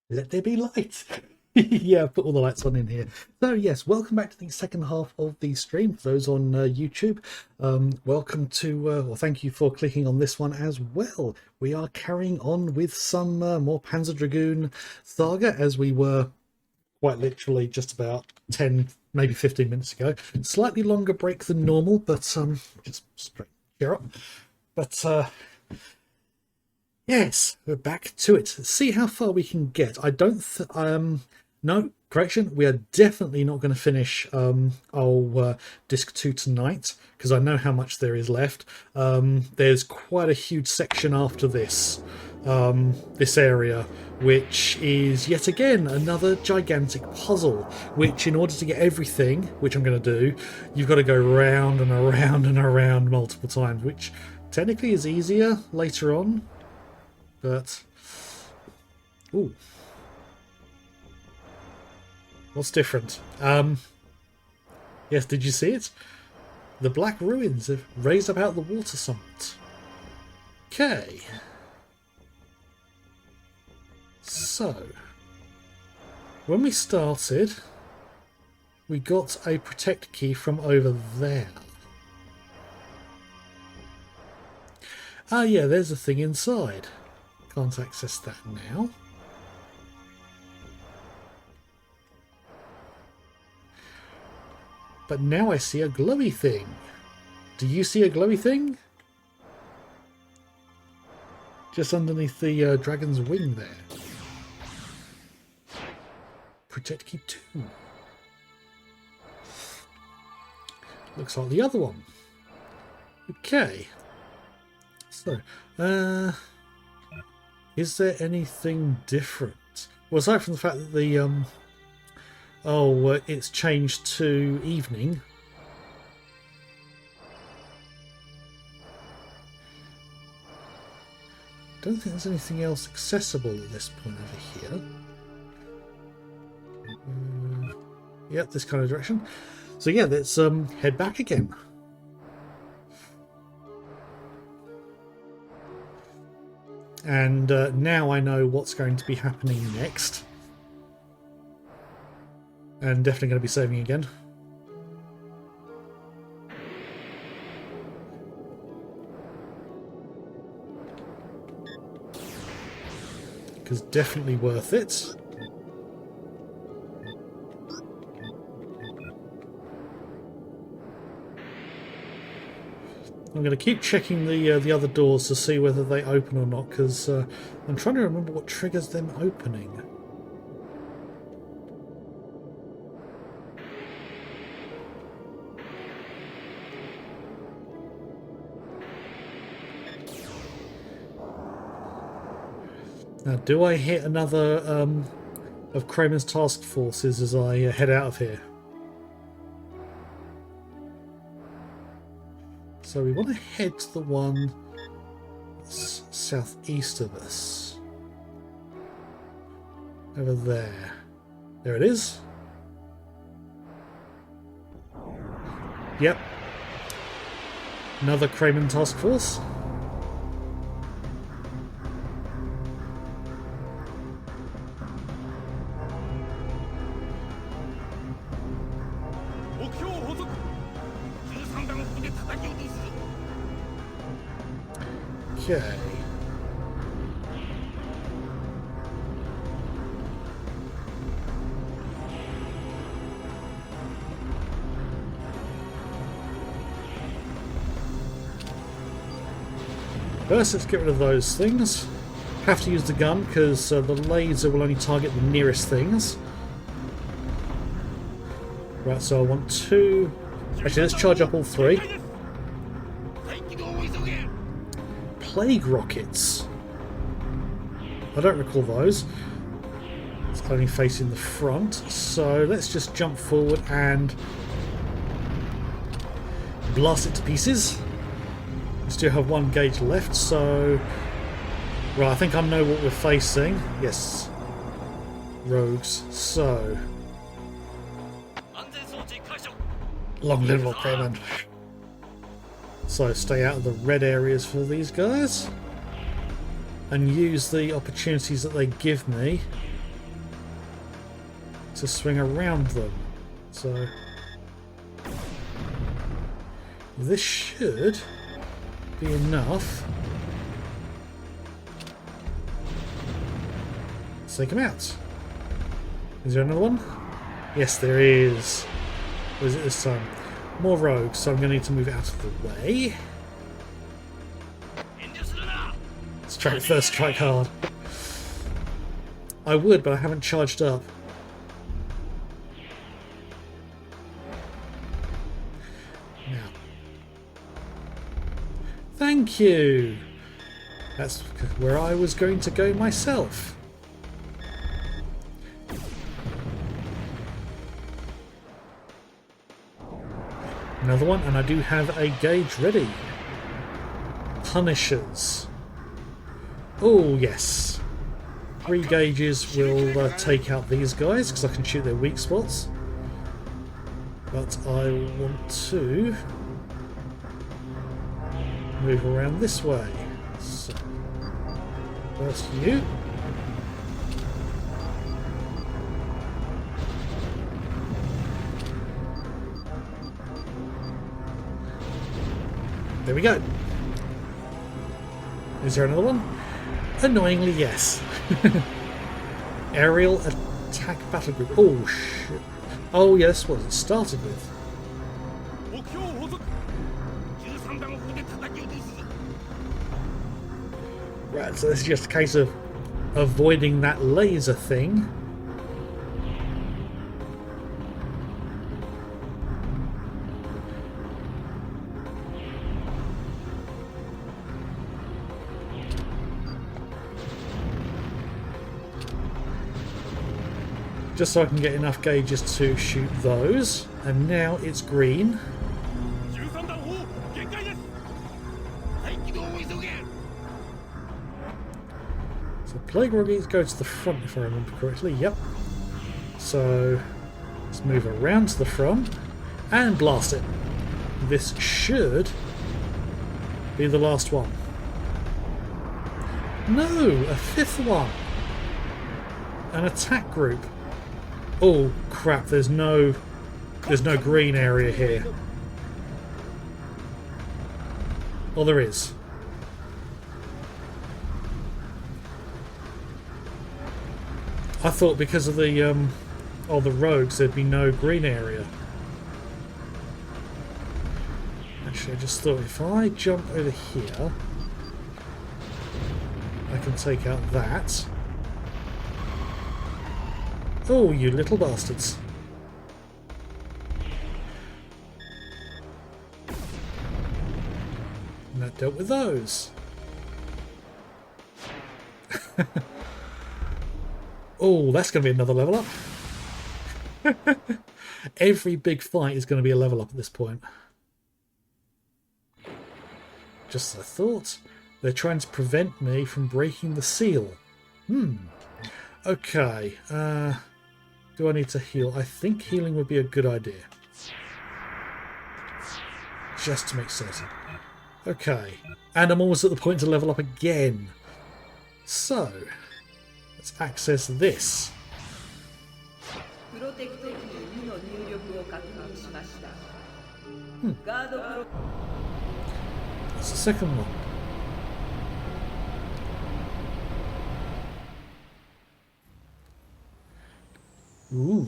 Let there be light. Yeah, put all the lights on in here. So yes, welcome back to the second half of the stream for those on YouTube. Welcome to, or thank you for clicking on this one as well. We are carrying on with some more Panzer Dragoon Saga, as we were quite literally just about 10, maybe 15 minutes ago. Slightly longer break than normal, but just straight cheer up. But yes, we're back to it. See how far we can get. I don't no, correction, we are definitely not going to finish disc 2 tonight, because I know how much there is left. There's quite a huge section after this, this area, which is yet again another gigantic puzzle, which in order to get everything, which I'm going to do, you've got to go round and around and around multiple times, which technically is easier later on, but... ooh. What's different? Yes, did you see it? The black ruins have raised up out the water somewhat. Okay. So, when we started, we got a protect key from over there. Ah, yeah, there's a thing inside. Can't access that now. But now I see a glowy thing. Do you see a glowy thing? Just underneath the dragon's wing there. Protect key 2. Looks like the other one. Okay. So, is there anything different? Well, aside from the fact that the it's changed to evening. Don't think there's anything else accessible at this point over here. Yep, this kind of direction. So yeah, let's head back again. And now I know what's going to be happening next. And definitely going to be saving again. Because definitely worth it. I'm going to keep checking the other doors to see whether they open or not, because I'm trying to remember what triggers them opening. Now, do I hit another of Kramer's task forces as I head out of here? So we want to head to the one that's southeast of us. Over there. There it is. Yep. Another Kramer task force. Okay. First, let's get rid of those things. Have to use the gun because the laser will only target the nearest things. Right, so I want 2. Actually, let's charge up all 3. Plague rockets. I don't recall those. It's only facing the front, so let's just jump forward and blast it to pieces. We still have 1 gauge left, so right, I think I know what we're facing. Yes, rogues. So long live Lord Cayman. So stay out of the red areas for these guys and use the opportunities that they give me to swing around them. So this should be enough. Let's take him out. Is there another one? Yes, there is. What is it this time? More rogues, so I'm going to need to move out of the way. Strike first, strike hard. I would, but I haven't charged up. Now. Thank you! That's where I was going to go myself. Another one, and I do have a gauge ready. Punishers. Oh, yes. 3 gauges will take out these guys because I can shoot their weak spots. But I want to move around this way. So, first you. There we go. Is there another one? Annoyingly, yes. Aerial attack battle group. Oh, shit. Oh, yes, that's what it started with. Right, so this is just a case of avoiding that laser thing. Just so I can get enough gauges to shoot those. And now it's green. So Plague Rogues go to the front if I remember correctly. Yep. So let's move around to the front and blast it. This should be the last one. No, a 5th one. An attack group. Oh crap, there's no green area here. Oh, there is. I thought because of the rogues there'd be no green area. Actually, I just thought if I jump over here I can take out that. Oh, you little bastards. And that dealt with those. Oh, that's going to be another level up. Every big fight is going to be a level up at this point. Just as I thought. They're trying to prevent me from breaking the seal. Okay. Do I need to heal? I think healing would be a good idea. Just to make certain. Okay. And I'm almost at the point to level up again. So, let's access this. That's the second one. Ooh.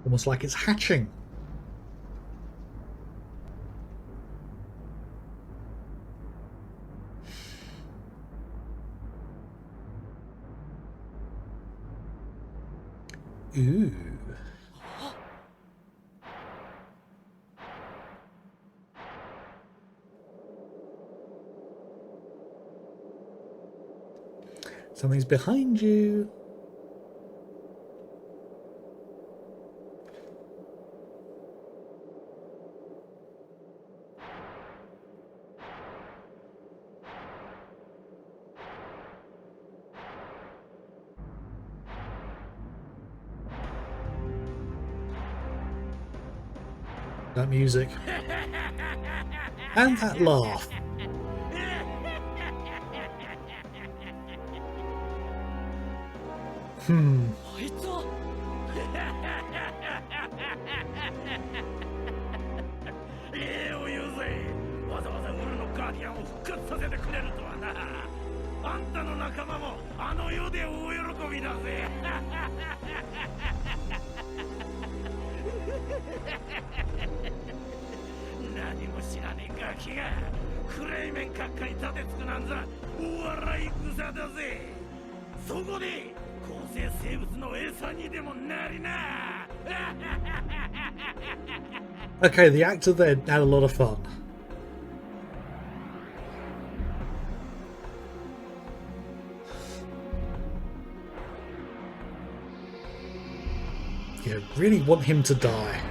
Almost like it's hatching. Ooh. Something's behind you. That music. And that laugh. Hmm. Okay, the actor there had a lot of fun. Yeah, really want him to die.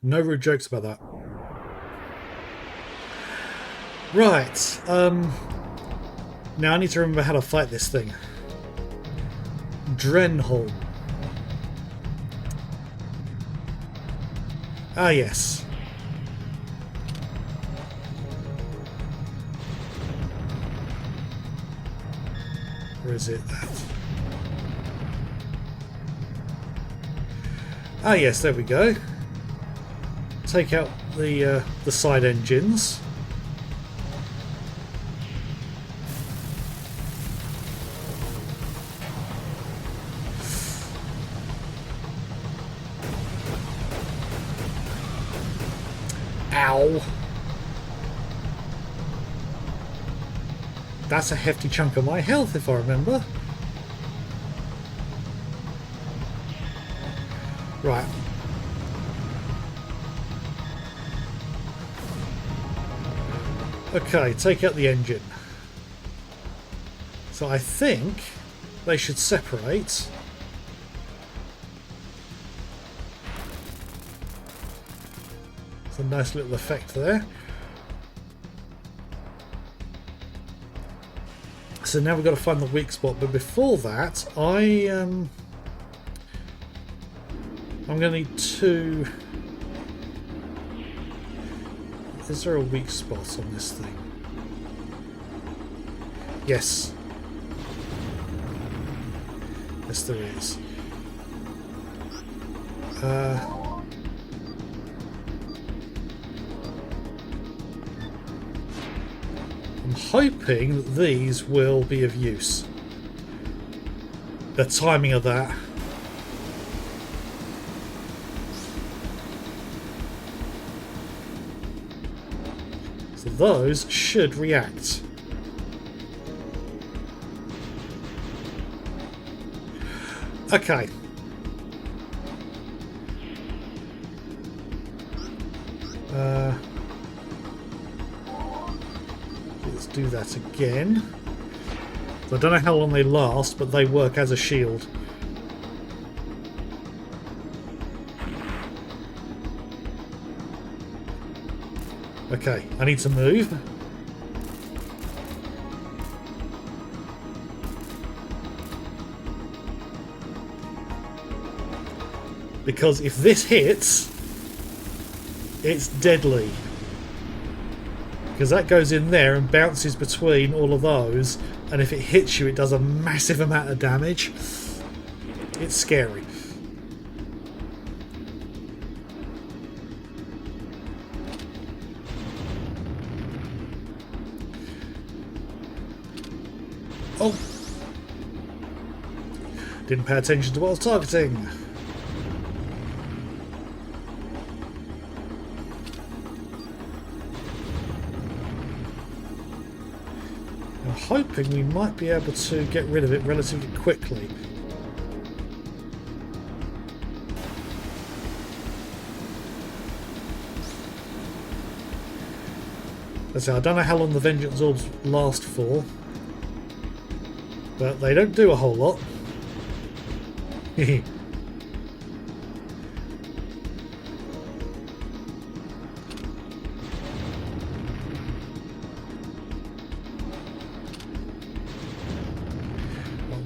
No rude jokes about that. Right. Now I need to remember how to fight this thing. Drenholm. Ah, yes. Where is it? That. Ah, yes. There we go. Take out the side engines. Ow. That's a hefty chunk of my health, if I remember. Right. Okay, take out the engine. So I think they should separate. It's a nice little effect there. So now we've got to find the weak spot, but before that, I'm going to need two. Is there a weak spot on this thing? Yes. Yes, there is. I'm hoping that these will be of use. The timing of that. So those should react. Okay. Let's do that again. So I don't know how long they last, but they work as a shield. Okay, I need to move. Because if this hits, it's deadly. Because that goes in there and bounces between all of those, and if it hits you, it does a massive amount of damage. It's scary. Oh! Didn't pay attention to what I was targeting. I'm hoping we might be able to get rid of it relatively quickly. I don't know how long the Vengeance Orbs last for. but they don't do a whole lot.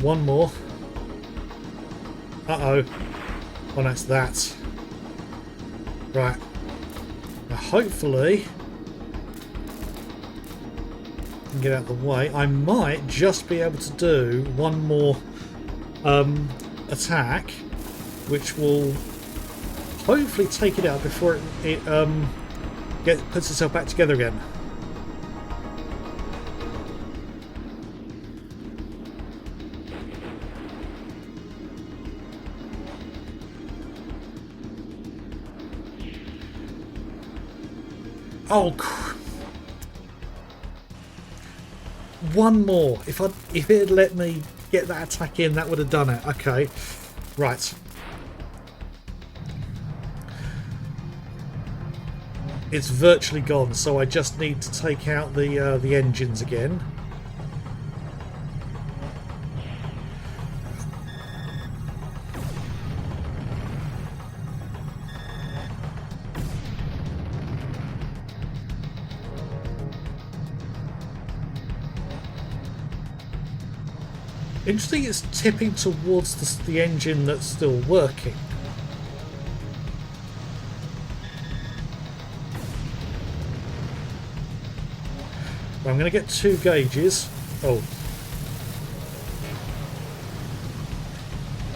One more. Uh-oh. Oh, that's that. Right. Now, hopefully, I can get out of the way. I might just be able to do one more attack, which will hopefully take it out before it puts itself back together again. Oh, one more. If it had let me get that attack in, that would have done it. Okay, right. It's virtually gone, so I just need to take out the engines again. Interesting, it's tipping towards the engine that's still working. I'm going to get 2 gauges. Oh.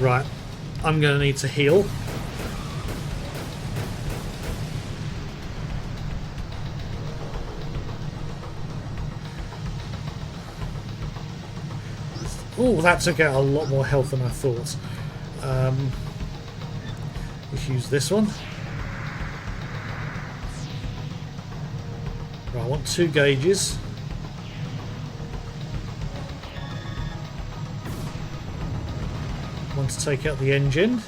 Right. I'm going to need to heal. Oh, that took out a lot more health than I thought. Let's use this one. Right, I want 2 gauges. Want to take out the engine.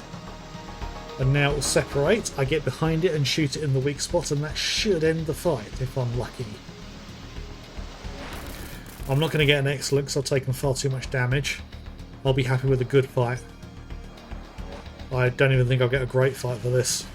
And now it will separate. I get behind it and shoot it in the weak spot, and that should end the fight if I'm lucky. I'm not going to get an excellent because I've taken far too much damage. I'll be happy with a good fight. I don't even think I'll get a great fight for this.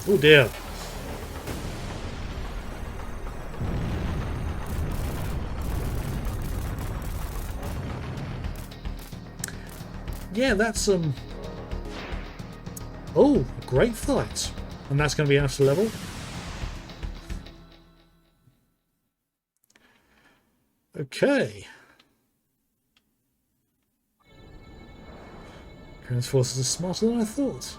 Oh dear. Yeah, that's oh, great fight. And that's going to be enough to level. Okay. Crown's forces are smarter than I thought.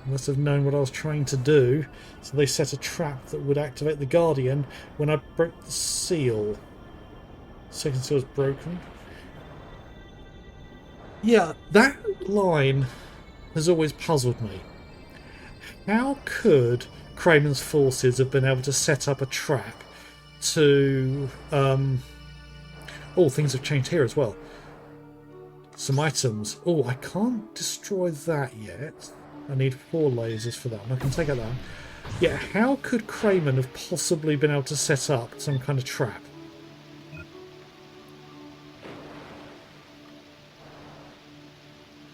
I must have known what I was trying to do, so they set a trap that would activate the Guardian when I broke the seal. Second seal is broken. Yeah, that line has always puzzled me. How could Kramer's forces have been able to set up a trap to... oh, things have changed here as well. Some items. Oh, I can't destroy that yet. I need 4 lasers for that one. I can take out that one. Yeah, how could Kramer have possibly been able to set up some kind of trap?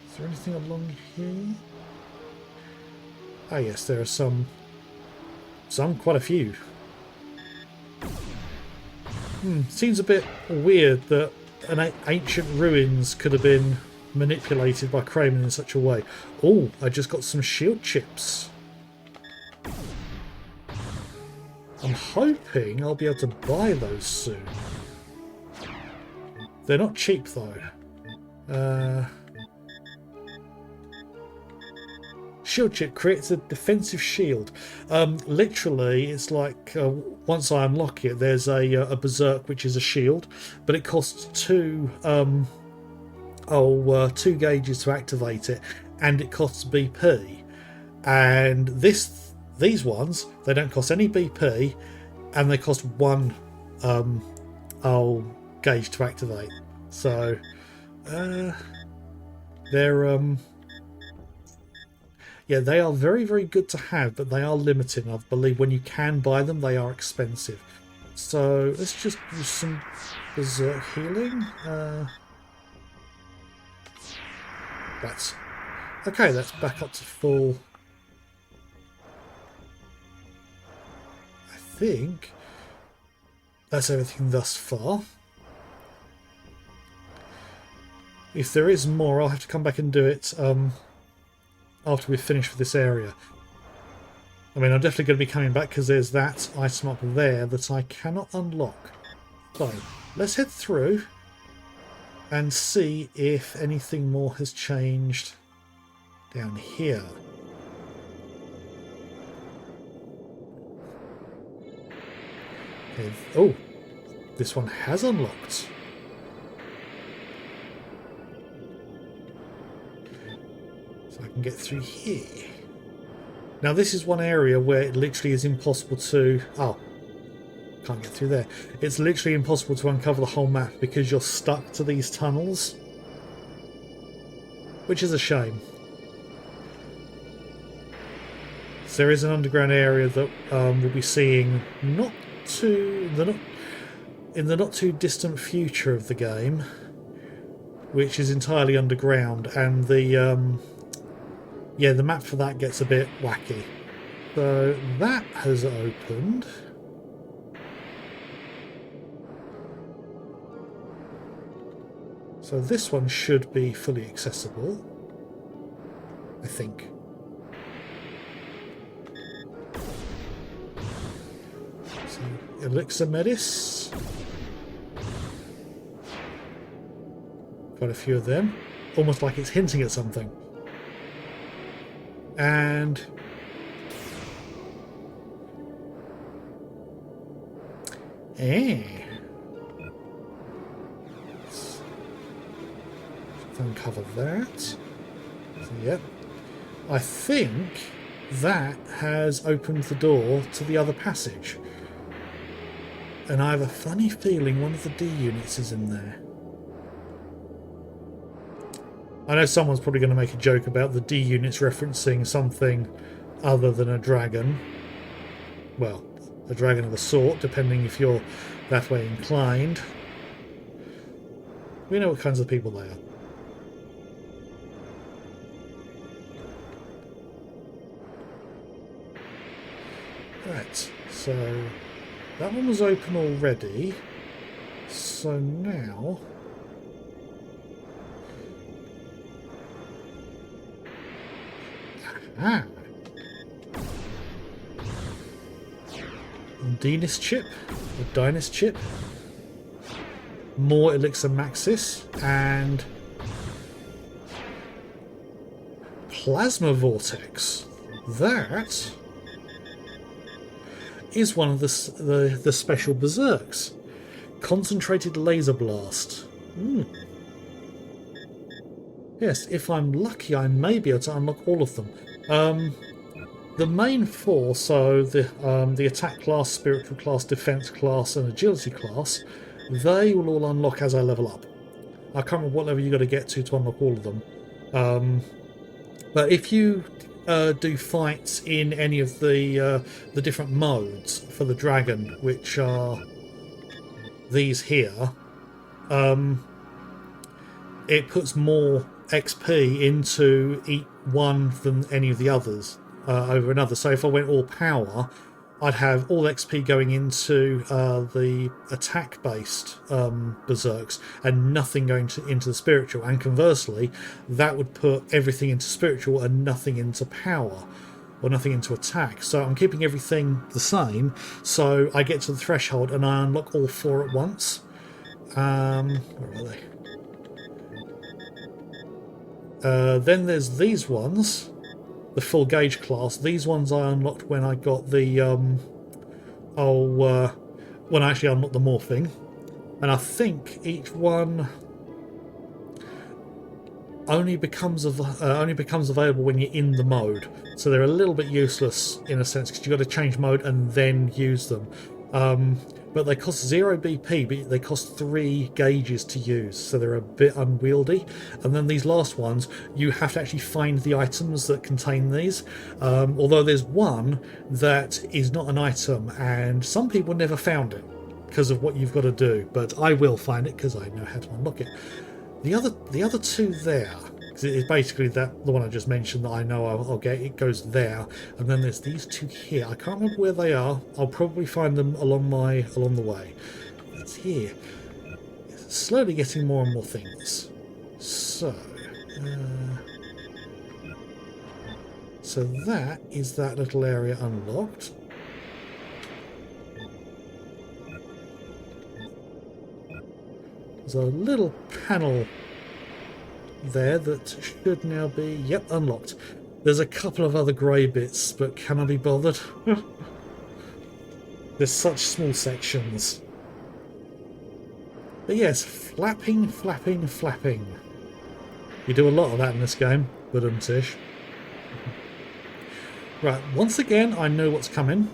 Is there anything along here? Ah yes, there are some, quite a few. Seems a bit weird that an ancient ruins could have been manipulated by Kramer in such a way. Oh, I just got some shield chips. I'm hoping I'll be able to buy those soon. They're not cheap though. Shield chip creates a defensive shield. Literally, it's like once I unlock it, there's a berserk, which is a shield, but it costs 2 gauges to activate it, and it costs BP. And these ones, they don't cost any BP, and they cost 1 gauge to activate. So they're yeah, they are very, very good to have, but they are limited. I believe when you can buy them, they are expensive. So let's just use some berserk healing. That's okay. That's back up to full. I think that's everything thus far. If there is more, I'll have to come back and do it after we've finished with this area. I mean, I'm definitely going to be coming back because there's that item up there that I cannot unlock. So let's head through and see if anything more has changed down here. Okay. Oh, this one has unlocked. So I can get through here. Now this is one area where it literally is impossible to... Oh, can't get through there. It's literally impossible to uncover the whole map because you're stuck to these tunnels. Which is a shame. So there is an underground area that we'll be seeing in the not too distant future of the game, which is entirely underground, and the the map for that gets a bit wacky. So that has opened. So this one should be fully accessible, I think. So, Elixir Medis. Quite a few of them. Almost like it's hinting at something. And... Let's uncover that. So, yep. I think that has opened the door to the other passage. And I have a funny feeling one of the D units is in there. I know someone's probably going to make a joke about the D units referencing something other than a dragon. Well, a dragon of a sort, depending if you're that way inclined. We know what kinds of people they are. Right, so that one was open already. So now... Ah! Dinis chip, or Dinis chip, more Elixir Maxis, and Plasma Vortex. That is one of the special berserks. Concentrated Laser Blast. Yes, if I'm lucky, I may be able to unlock all of them. The main four, so the attack class, spiritual class, defense class, and agility class, they will all unlock as I level up. I can't remember what level you got to get to unlock all of them. But if you do fights in any of the different modes for the dragon, which are these here, it puts more XP into each one than any of the others over another. So if I went all power, I'd have all XP going into the attack-based berserks and nothing going into the spiritual. And conversely, that would put everything into spiritual and nothing into power, or nothing into attack. So I'm keeping everything the same, so I get to the threshold and I unlock all four at once. Where are they? Then there's these ones, the full gauge class. These ones I unlocked when I got the when I actually unlocked the morphing, and I think each one only becomes available when you're in the mode. So they're a little bit useless in a sense because you've got to change mode and then use them. but they cost 0 BP, but they cost 3 gauges to use, so they're a bit unwieldy. And then these last ones, you have to actually find the items that contain these, although there's one that is not an item, and some people never found it because of what you've got to do, but I will find it because I know how to unlock it. The other two there, it's basically the one I just mentioned that I know I'll get. It goes there, and then there's these two here. I can't remember where they are. I'll probably find them along the way. It's here. It's slowly getting more and more things. So that is that little area unlocked. There's a little panel there that should now be, yep, unlocked. There's a couple of other grey bits, but can I be bothered? There's such small sections. But yes, flapping, flapping, flapping. You do a lot of that in this game, tish. Right, once again, I know what's coming.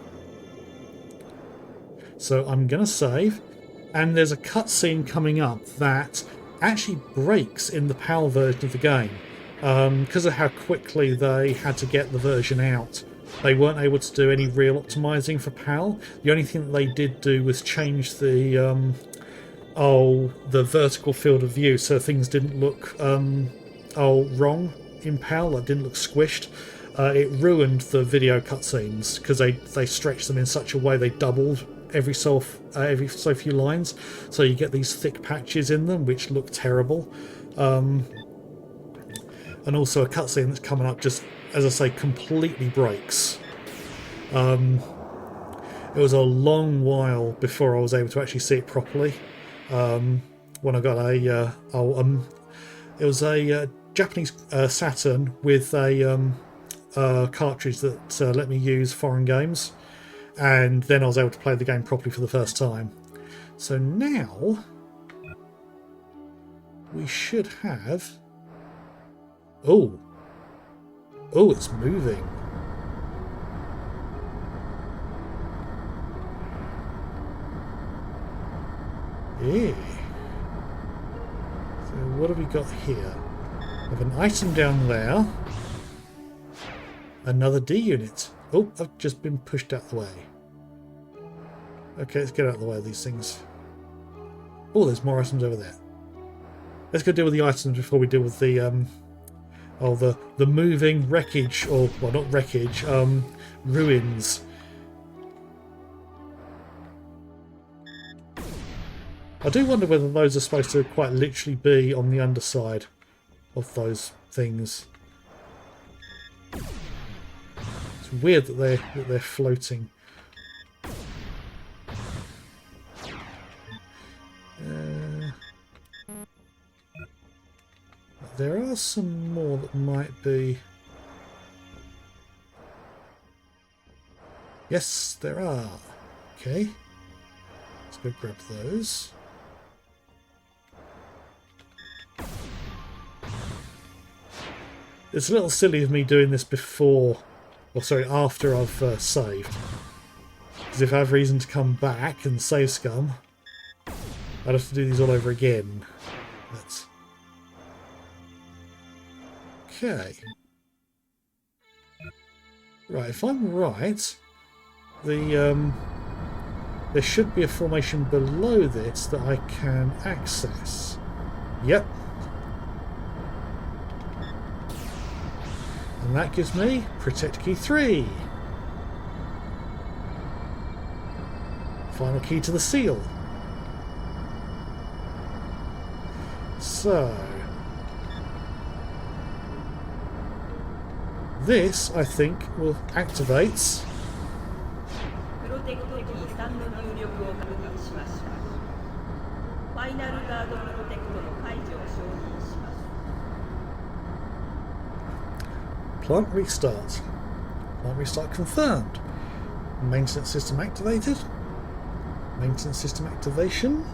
So I'm going to save. And there's a cutscene coming up that actually breaks in the PAL version of the game. Because of how quickly they had to get the version out. They weren't able to do any real optimizing for PAL. The only thing that they did do was change the vertical field of view so things didn't look wrong in PAL. That didn't look squished. It ruined the video cutscenes because they stretched them in such a way they doubled every so few lines, so you get these thick patches in them which look terrible. And also a cutscene that's coming up just, as I say, completely breaks. It was a long while before I was able to actually see it properly. When I got it was a Japanese Saturn with a cartridge that let me use foreign games. And then I was able to play the game properly for the first time. So now we should have... Oh, it's moving. Yeah. So what have we got here? We have an item down there. Another D unit. Oh, I've just been pushed out the way. Okay, let's get out of the way of these things. Oh, there's more items over there. Let's go deal with the items before we deal with the the moving wreckage, or well, not wreckage, ruins. I do wonder whether those are supposed to quite literally be on the underside of those things. It's weird that they're floating. There are some more that might be... Yes, there are. Okay. Let's go grab those. It's a little silly of me doing this before... Or sorry, after I've saved. Because if I have reason to come back and save scum, I'd have to do these all over again. But... Okay. Right, if I'm right, there should be a formation below this that I can access. Yep. And that gives me Protect Key 3. Final key to the seal. So... this, I think, will activate... Plant restart. Plant restart confirmed. Maintenance system activated. Maintenance system activation.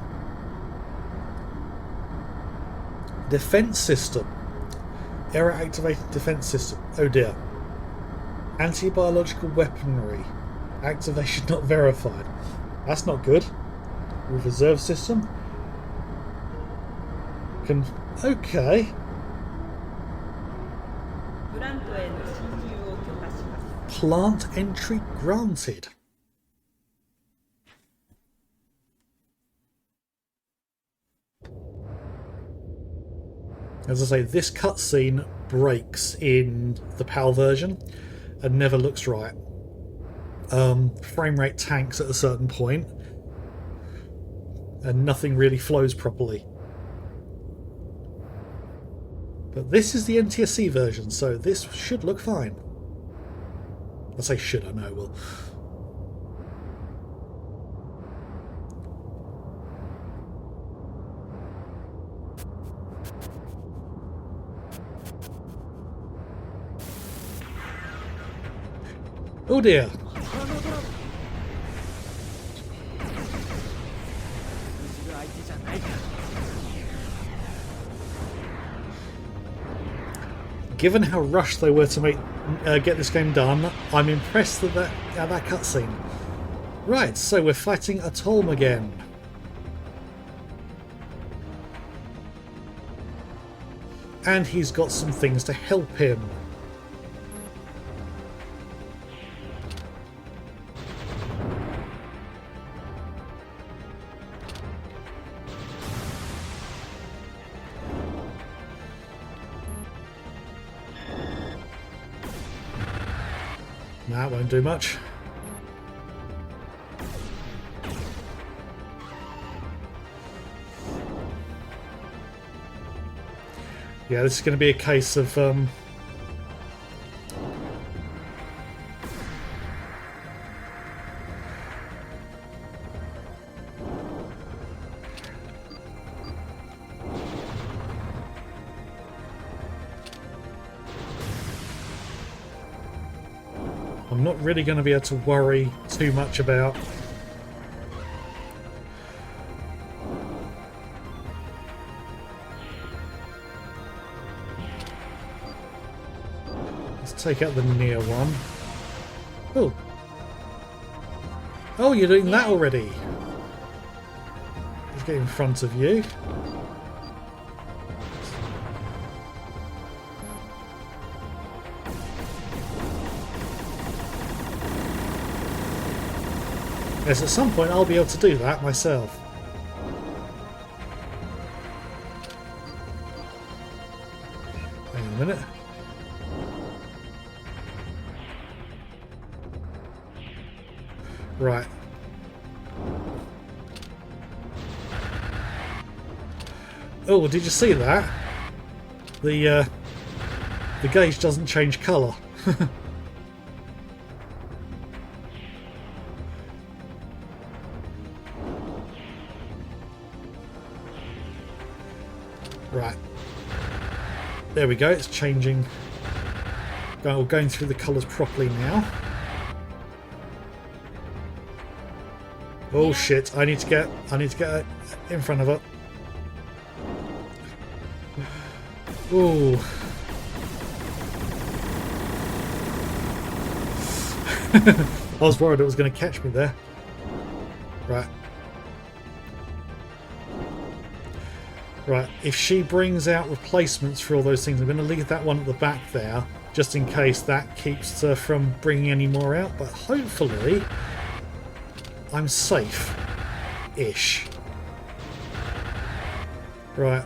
Defense system. Error activated defense system. Oh dear. Anti-biological weaponry. Activation not verified. That's not good. Reserve system. Okay. Plant entry granted. As I say, this cutscene breaks in the PAL version and never looks right. Frame rate tanks at a certain point and nothing really flows properly. But this is the NTSC version, so this should look fine. I say should, I know it will. Oh dear. Given how rushed they were to get this game done, I'm impressed at that cutscene. Right, so we're fighting Atolm again. And he's got some things to help him. That won't do much. Yeah, this is going to be a case of I'm not really going to be able to worry too much about take out the near one. Oh. Oh, you're doing that already. Let's get in front of you. Yes, at some point I'll be able to do that myself. Hang on a minute. Right. Oh, did you see that? The gauge doesn't change colour. Right. There we go, it's changing. Going through the colours properly now. Oh shit, I need to get in front of it. Ooh. I was worried it was going to catch me there. Right. Right, if she brings out replacements for all those things, I'm going to leave that one at the back there, just in case that keeps her from bringing any more out, but hopefully I'm safe-ish. Right.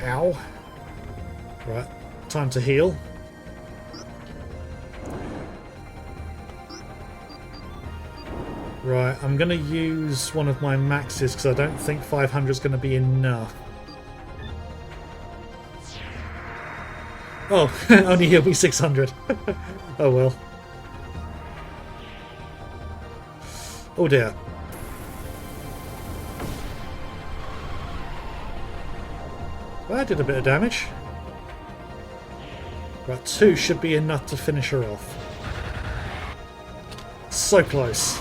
Ow. Right, time to heal. Right, I'm going to use one of my maxes because I don't think 500 is going to be enough. Oh, only heal me 600. Oh well. Oh dear. Well, that did a bit of damage. Right, 2 should be enough to finish her off. So close.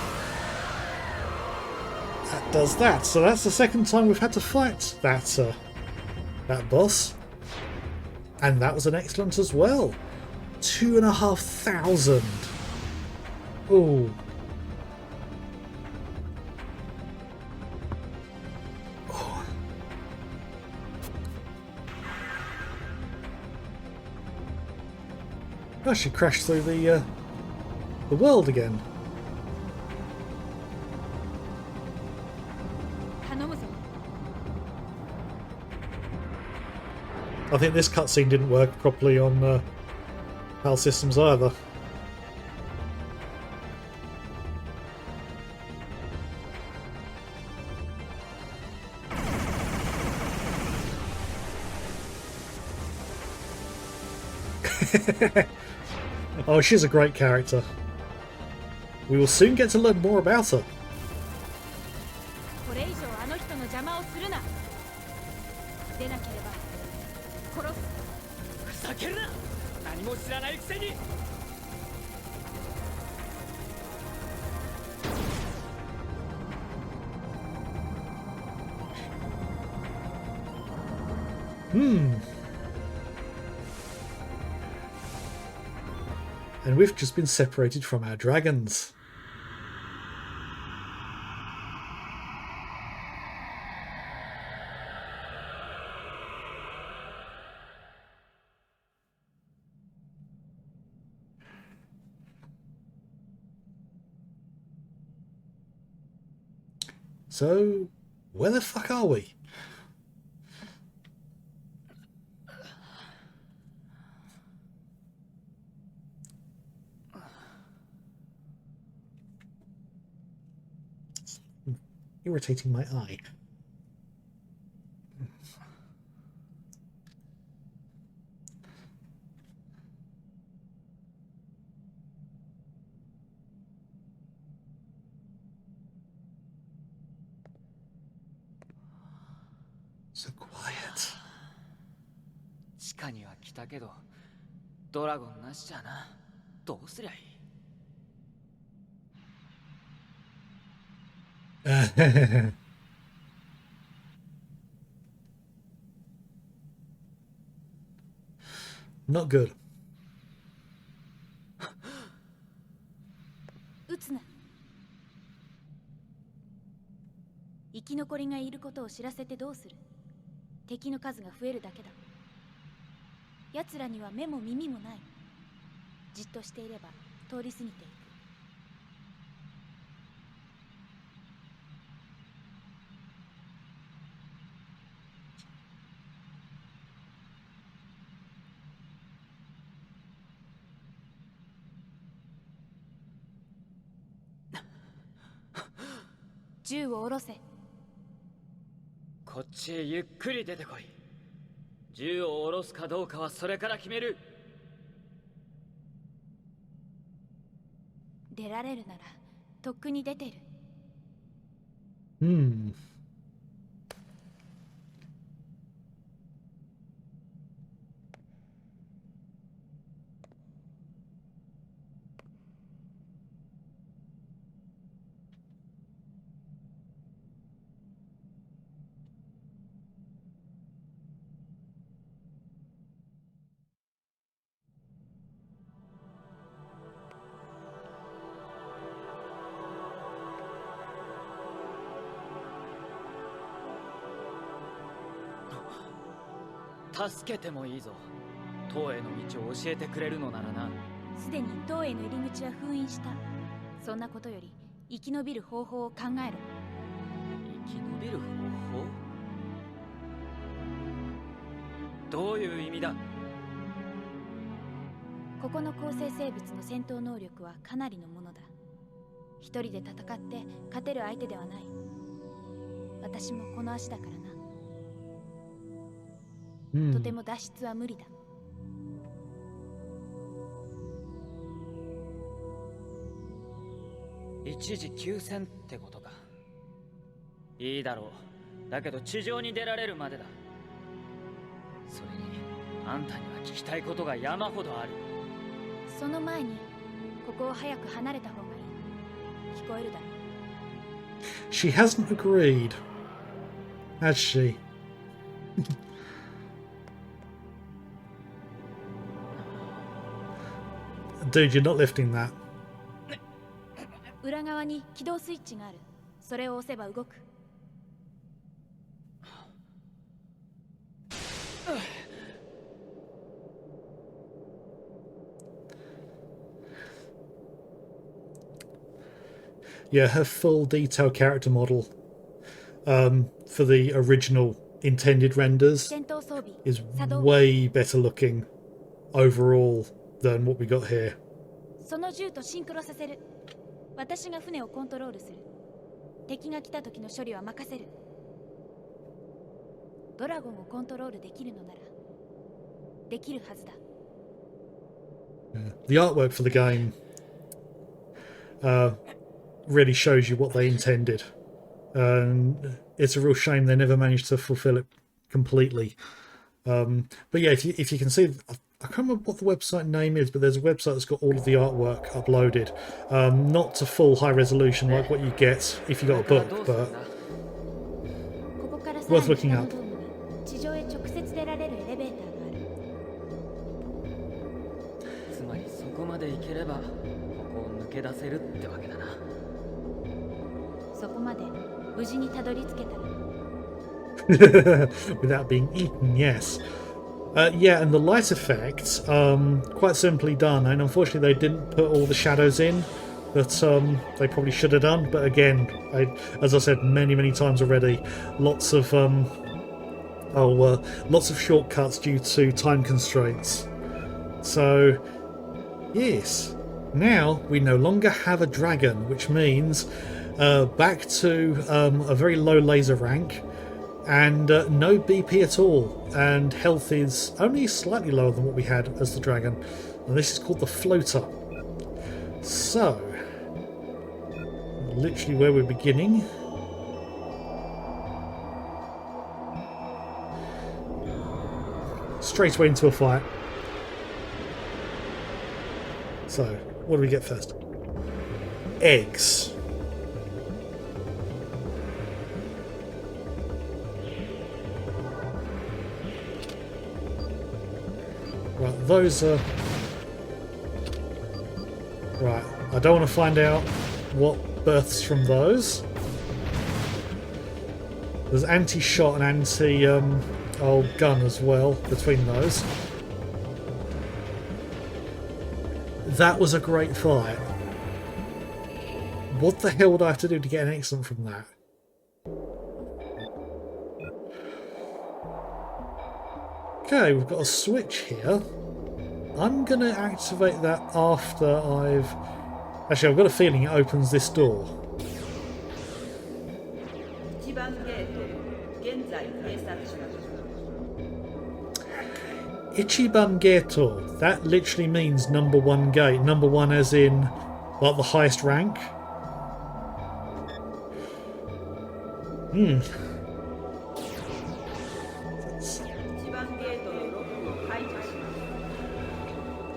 That does that. So that's the second time we've had to fight that boss. And that was an excellent as well. 2,500. Ooh. Oh, she crashed through the world again. I think this cutscene didn't work properly on PAL systems either. Oh, she's a great character. We will soon get to learn more about her. And we've just been separated from our dragons. So, where the fuck are we? Irritating my eye. So quiet. 地下には来たけど、ドラゴンなしじゃな。どうすりゃいい? Not good. 撃つな。生き残りがいることを知らせてどうする？敵の数が増えるだけだ。奴らには目も耳もない。じっとしていれば通り過ぎていく。銃を下ろせ。こっちへゆっくり出てこい。銃を下ろすかどうかはそれから決める。出られるならとっくに出てる。助けてもいいぞ。塔への道を教えてくれるのならな。すでに塔への入り口は封印した。そんなことより生き延びる方法を考えろ。生き延びる方法？どういう意味だ？ここの構成生物の戦闘能力はかなりのものだ。一人で戦って勝てる相手ではない。私もこの足だからな。とても脱出は無理だ。一時休戦ってことか。いいだろう。だけど地上に出られるまでだ。それにあんたには聞きたいことが山ほどある。その前にここを早く離れた方がいい。聞こえるだろう。 She hasn't agreed, has she? Dude, you're not lifting that. 裏側に起動スイッチがある。それを押せば動く。Yeah, her full detailed character model for the original intended renders 戦闘装備 is 作動 way better looking overall than what we got here. その銃とシンクロさせる。私が船をコントロールする。敵が来た時の処理は任せる。ドラゴンをコントロールできるのならできるはずだ。 The artwork for the game really shows you what they intended, and it's a real shame they never managed to fulfill it completely. But yeah, if you can see, I can't remember what the website name is, but there's a website that's got all of the artwork uploaded, not to full high resolution like what you get if you got a book, but ここからさ worth らに looking 下の up. ドームに地上へ直接出られるエレベーターがある。つまりそこまで行ければここを抜け出せるってわけだな。そこまで無事にたどり着けたら Without being eaten, yes. Yeah, and the light effect, quite simply done, and unfortunately they didn't put all the shadows in that they probably should have done, but again, as I said many times already, lots of shortcuts due to time constraints. So yes, now we no longer have a dragon, which means back to a very low laser rank and no BP at all, and health is only slightly lower than what we had as the dragon, and this is called the floater. So literally where we're beginning. Straight away into a fight. So what do we get first? Eggs. Right, those are... Right, I don't want to find out what births from those. There's anti-shot and anti-gun as well between those. That was a great fight. What the hell would I have to do to get an excellent from that? Okay, we've got a switch here. I'm going to activate that after I've... Actually, I've got a feeling it opens this door. Ichiban Geto. That literally means number one gate. Number one as in, like, the highest rank.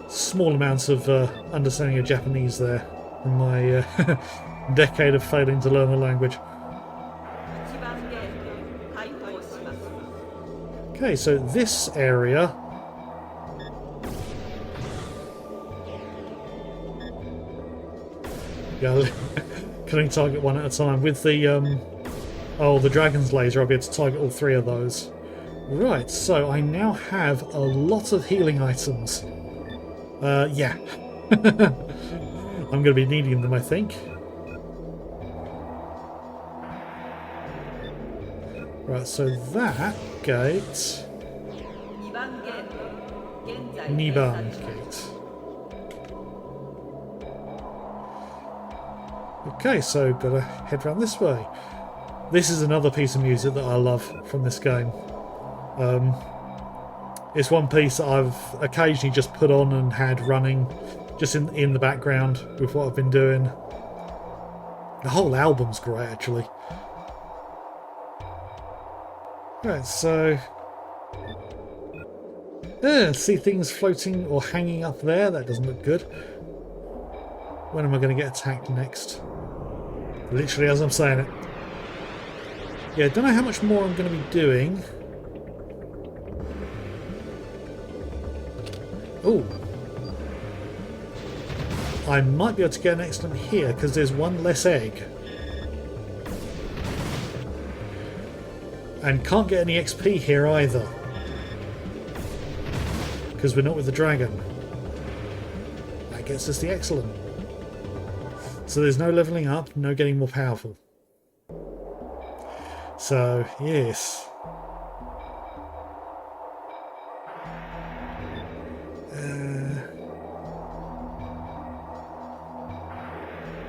Small amounts of understanding of Japanese there in my decade of failing to learn the language. Okay, so this area... Yeah, can only target one at a time. With the the dragon's laser, I'll be able to target all three of those. Right, so I now have a lot of healing items. Yeah. I'm going to be needing them, I think. Right, so that gate... Niban gate. Okay, so gotta head round this way. This is another piece of music that I love from this game. It's one piece that I've occasionally just put on and had running just in the background with what I've been doing. The whole album's great, actually. Right, so... see things floating or hanging up there. That doesn't look good. When am I going to get attacked next? Literally as I'm saying it. Yeah, don't know how much more I'm going to be doing. Oh. I might be able to get an excellent here because there's one less egg. And can't get any XP here either. Because we're not with the dragon. That gets us the excellent. So there's no leveling up, no getting more powerful. So, yes.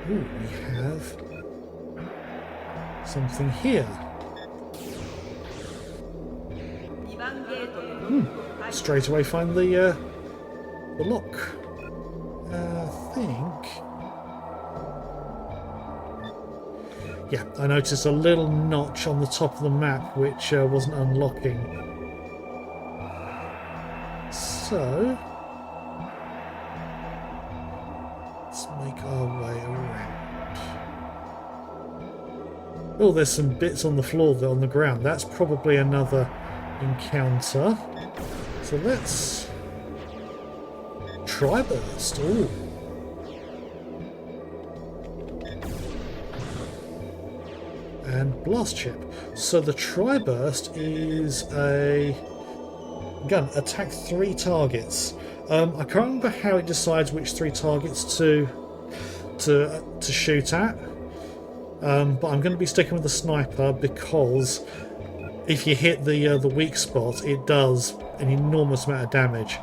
Ooh, we have something here. Straight away find the lock. I think. Yeah, I noticed a little notch on the top of the map which wasn't unlocking. So let's make our way around. Oh, there's some bits on the floor there on the ground. That's probably another encounter. So let's try burst. Ooh. And blast chip. So the tri-burst is a gun. Attack 3 targets. I can't remember how it decides which 3 targets to shoot at. But I'm going to be sticking with the sniper because if you hit the weak spot, it does an enormous amount of damage.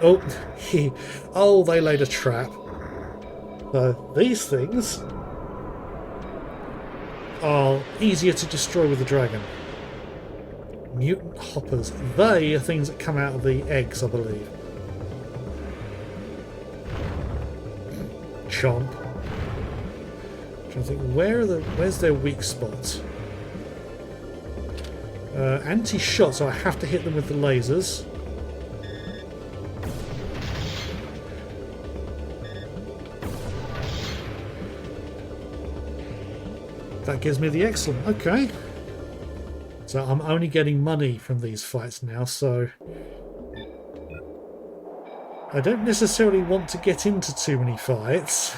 Oh, oh, they laid a trap. So these things are easier to destroy with the dragon. Mutant hoppers. They are things that come out of the eggs, I believe. Chomp. I'm trying to think, where's their weak spots? Anti-shot, so I have to hit them with the lasers. That gives me the excellent. Okay. So I'm only getting money from these fights now, so I don't necessarily want to get into too many fights.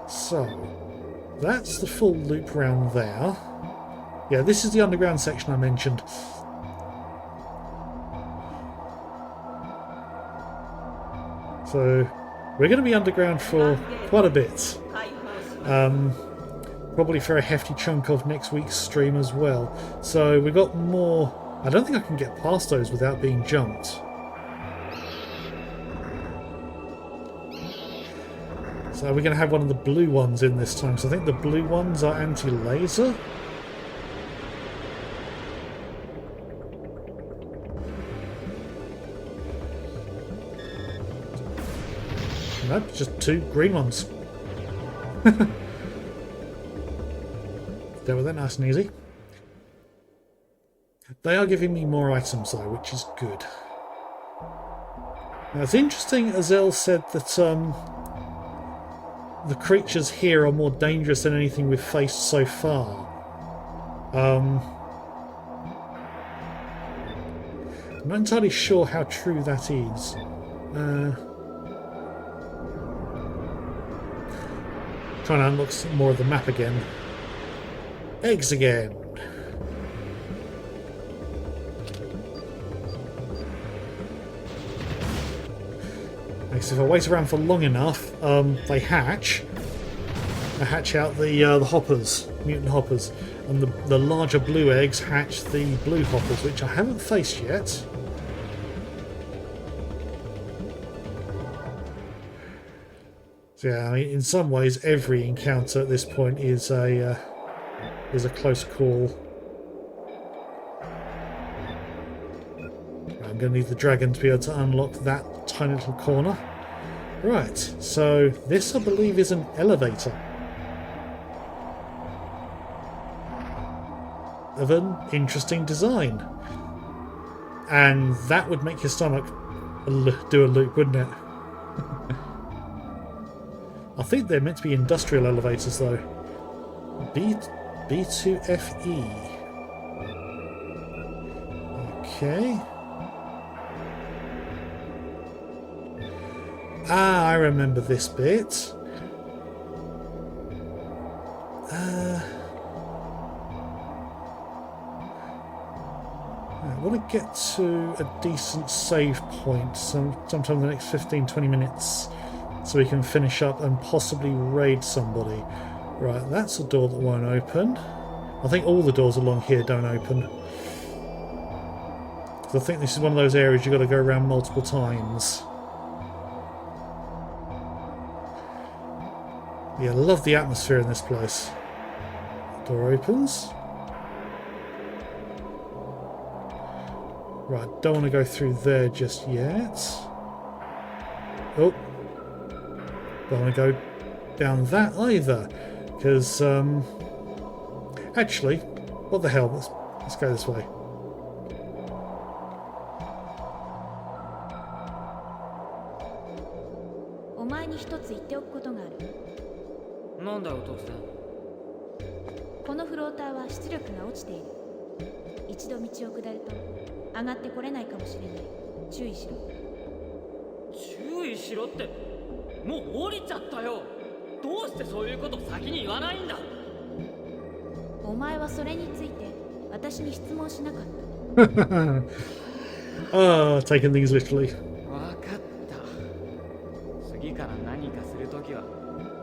So that's the full loop round there. Yeah, this is the underground section I mentioned. So we're going to be underground for quite a bit. Probably for a hefty chunk of next week's stream as well. So we've got more. I don't think I can get past those without being jumped. So we're going to have one of the blue ones in this time. So I think the blue ones are anti-laser. Nope, just 2 green ones. There were that nice and easy. They are giving me more items though, which is good. Now it's interesting, Azelle said that the creatures here are more dangerous than anything we've faced so far. I'm not entirely sure how true that is. Trying to unlock some more of the map again. Eggs again. Because if I wait around for long enough, they hatch. They hatch out the hoppers, mutant hoppers, and the larger blue eggs hatch the blue hoppers, which I haven't faced yet. So yeah, I mean, in some ways, every encounter at this point is a close call. I'm going to need the dragon to be able to unlock that tiny little corner. Right, so this I believe is an elevator. Of an interesting design. And that would make your stomach do a loop, wouldn't it? I think they're meant to be industrial elevators though. B2FE. Okay. Ah, I remember this bit. want to get to a decent save point sometime in the next 15-20 minutes so we can finish up and possibly raid somebody. Right, that's a door that won't open. I think all the doors along here don't open. I think this is one of those areas you've got to go around multiple times. Yeah, I love the atmosphere in this place. Door opens. Right, don't want to go through there just yet. Oh. Don't want to go down that either. Because, actually, what the hell? Let's go this way.なんだよ突然。このフローターは出力が落ちている。一度道を下ると上がってこれないかもしれない。注意しろ。注意しろって、もう降りちゃったよ。どうしてそういうこと先に言わないんだ。お前はそれについて私に質問しなかった。Taking things literally. わかった。次から何かするときは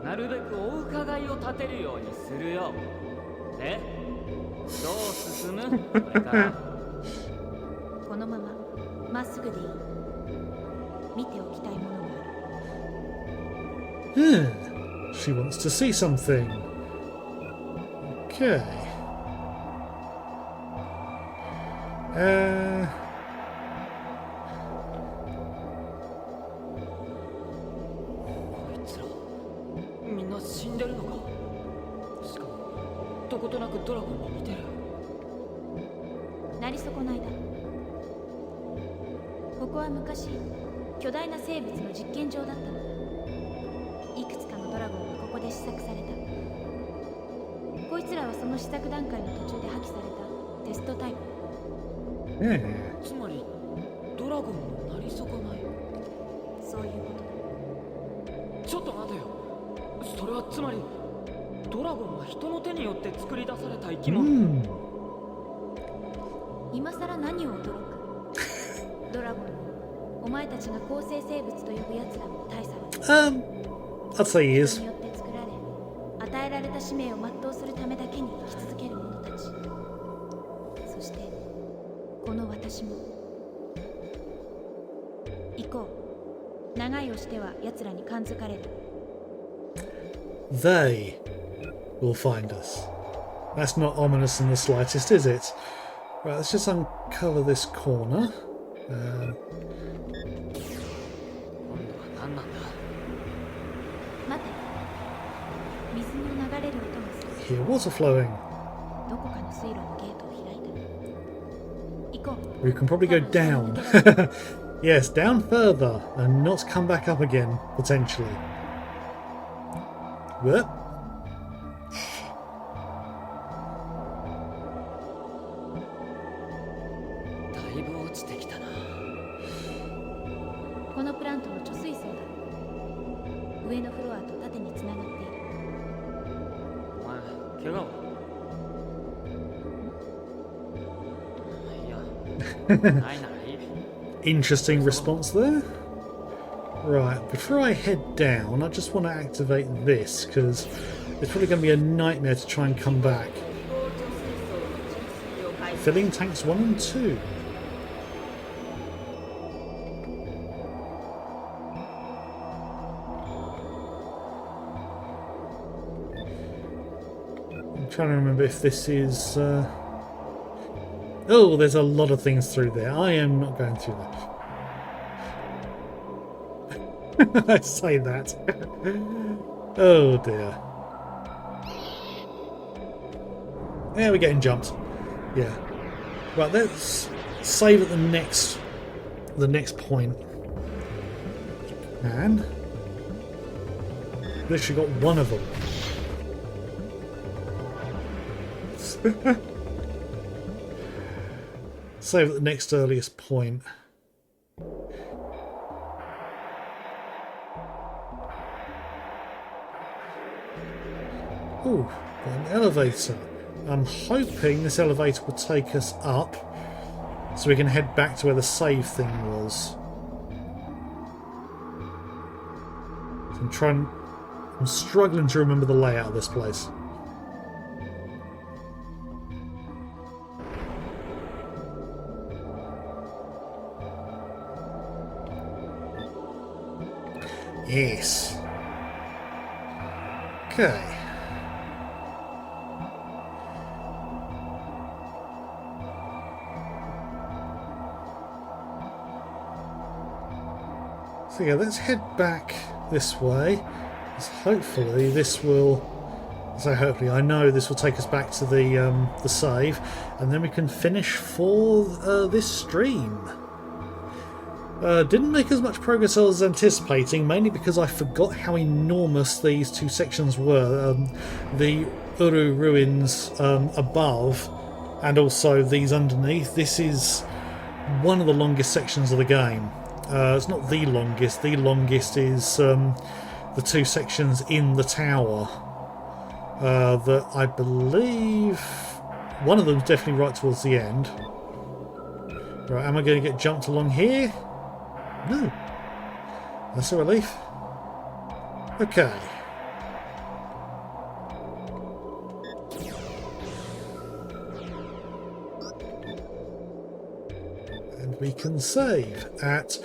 なるべくお伺いを立てるようにするよ。で、どう進む？これから。このまままっすぐでいい。見ておきたいものがある。She wants to see something. Okay. こいつらみんな死んでるのか。しかもどことなくドラゴンに似てる。なり損ないだ。ここは昔巨大な生物の実験場だったのだ。いくつかのドラゴンがここで試作された。こいつらはその試作段階の途中で破棄されたテストタイプ。つまりドラゴンのなり損ない。そういうことだ。ちょっと待てよ。それはつまりドラゴンは人の手によって作り出された生き物。今さら何を驚く。ドラゴン、お前たちが構成生物と呼ぶ奴らも大差はない。I'd say he is. 人によって作られ、与えられた使命を全うするためだけに生き続ける者たち。そしてこの私も。行こう。長いをしては奴らに感づかれる。They will find us. That's not ominous in the slightest, is it? Right, let's just uncover this corner. 今度は何なんだ。待て。水の流れる音がする。 Here, water flowing. どこかの水路のゲートを開いた。行こう。 We can probably go down. Yes, down further and not come back up again, potentially. Whoop. だいぶ落ちてきたな。このプラントの貯水槽だ。上のフロアと縦につながっている。お前、怪我は？いや、ないならいい。Interesting response there. Right, before I head down, I just want to activate this because it's probably going to be a nightmare to try and come back. Filling tanks 1 and 2. I'm trying to remember if this is... Oh, there's a lot of things through there. I am not going through that. I say that. Oh dear. Yeah, we're getting jumped. Yeah. Right, let's save at the next point. And literally got one of them. Save at the next earliest point. Ooh, got an elevator. I'm hoping this elevator will take us up. so we can head back to where the save thing was. So I'm struggling to remember the layout of this place. Yes. Okay. So yeah, let's head back this way. Hopefully this will... So hopefully, I know this will take us back to the save, and then we can finish for this stream. Didn't make as much progress as I was anticipating, mainly because I forgot how enormous these two sections were. The Uru ruins above, and also these underneath. This is one of the longest sections of the game. It's not the longest. The longest is the two sections in the tower. That I believe one of them is definitely right towards the end. Right, am I going to get jumped along here? No. That's a relief. Okay. And we can save at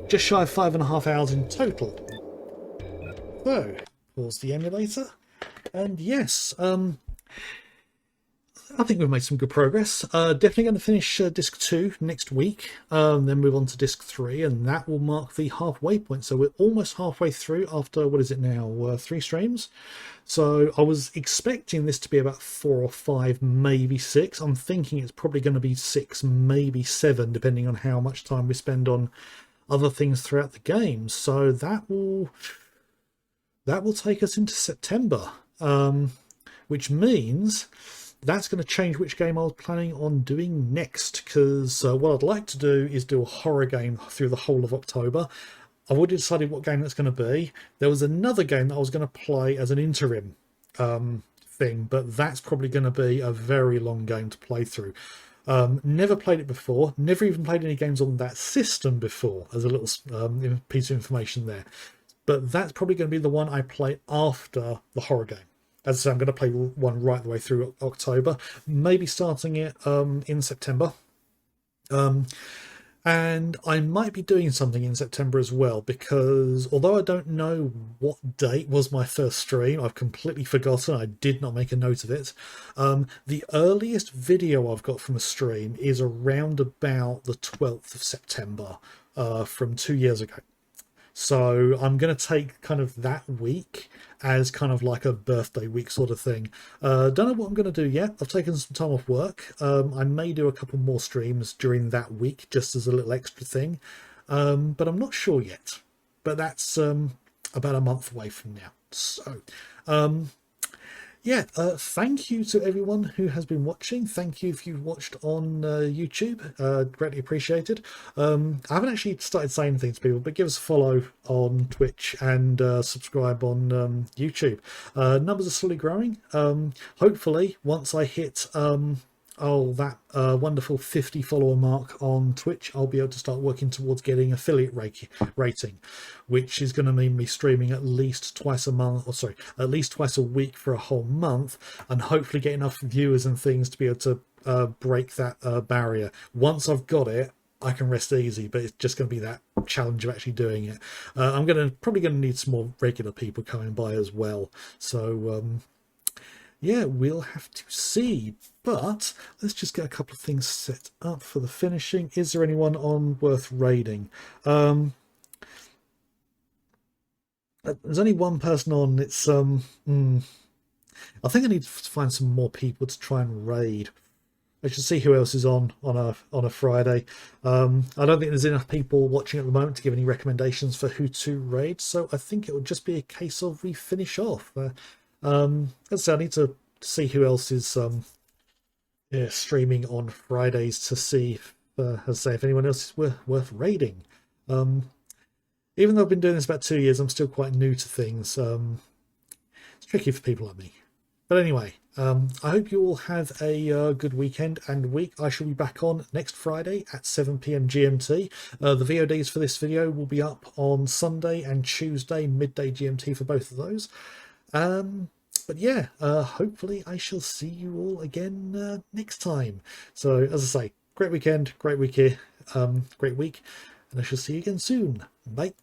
just shy of 5.5 hours in total. So, pause the emulator. And yes, I think we've made some good progress. Definitely going to finish disc 2 next week, then move on to disc 3, and that will mark the halfway point. So we're almost halfway through after, what is it now, 3 streams. So I was expecting this to be about 4 or 5, maybe 6. I'm thinking it's probably going to be 6, maybe 7, depending on how much time we spend on other things throughout the game. So that will take us into September, which means that's going to change which game I was planning on doing next, because what I'd like to do is do a horror game through the whole of October. I've already decided what game that's going to be. There was another game that I was going to play as an interim thing, but that's probably going to be a very long game to play through. Never played it before, never even played any games on that system before, as a little piece of information there. But that's probably going to be the one I play after the horror game. As I say, I'm going to play one right the way through October, maybe starting it in September. And I might be doing something in September as well, because although I don't know what date was my first stream, I've completely forgotten, I did not make a note of it. The earliest video I've got from a stream is around about the 12th of September from 2 years ago. So I'm going to take kind of that week as kind of like a birthday week sort of thing. Don't know what I'm going to do yet. I've taken some time off work. I may do a couple more streams during that week just as a little extra thing. But I'm not sure yet. But that's about a month away from now. So, yeah, thank you to everyone who has been watching. Thank you if you've watched on YouTube. Greatly appreciated. I haven't actually started saying things to people, but give us a follow on Twitch and subscribe on YouTube. Numbers are slowly growing. Hopefully, once I hit that wonderful 50 follower mark on Twitch, I'll be able to start working towards getting affiliate rating, which is going to mean me streaming at least twice a month, or sorry, at least twice a week for a whole month, and hopefully get enough viewers and things to be able to break that barrier. Once I've got it, I can rest easy, but it's just going to be that challenge of actually doing it. I'm probably going to need some more regular people coming by as well. So yeah, we'll have to see. But let's just get a couple of things set up for the finishing. Is there anyone on worth raiding? There's only one person on. It's I think I need to find some more people to try and raid. I should see who else is on a Friday. I don't think there's enough people watching at the moment to give any recommendations for who to raid. So I think it would just be a case of we finish off. As I say, I need to see who else is streaming on Fridays to see if anyone else is worth raiding. Even though I've been doing this about 2 years, I'm still quite new to things. It's tricky for people like me. But anyway, I hope you all have a good weekend and week. I shall be back on next Friday at 7 p.m. GMT. The VODs for this video will be up on Sunday and Tuesday, midday GMT for both of those. But yeah, hopefully I shall see you all again next time. So, as I say, great weekend, great week here, great week, and I shall see you again soon. Bye.